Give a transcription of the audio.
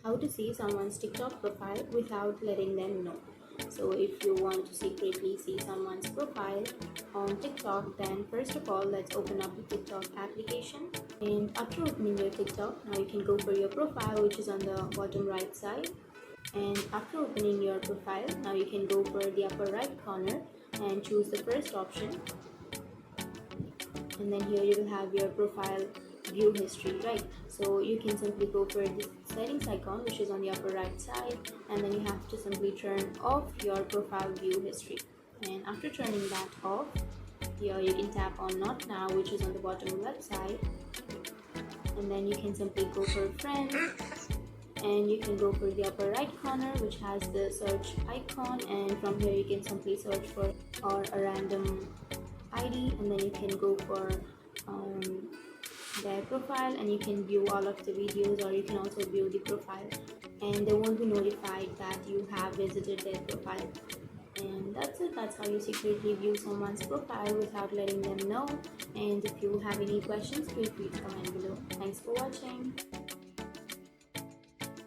how to see someone's TikTok profile without letting them know. So if you want to secretly see someone's profile on TikTok, then first of all, let's open up the TikTok application. And after opening your TikTok, now you can go for your profile, which is on the bottom right side. And after opening your profile, now you can go for the upper right corner and choose the first option. And then here you will have your profile view history, right? So you can simply go for this settings icon, which is on the upper right side, and then you have to simply turn off your profile view history. And after turning that off, here you can tap on not now, which is on the bottom left side, and then you can simply go for friends, and you can go for the upper right corner, which has the search icon, and from here you can simply search for or a random ID, and then you can go for their profile, and you can view all of the videos, or you can also view the profile, and they won't be notified that you have visited their profile. And that's it. That's how you secretly view someone's profile without letting them know. And if you have any questions, feel free to comment below. Thanks for watching.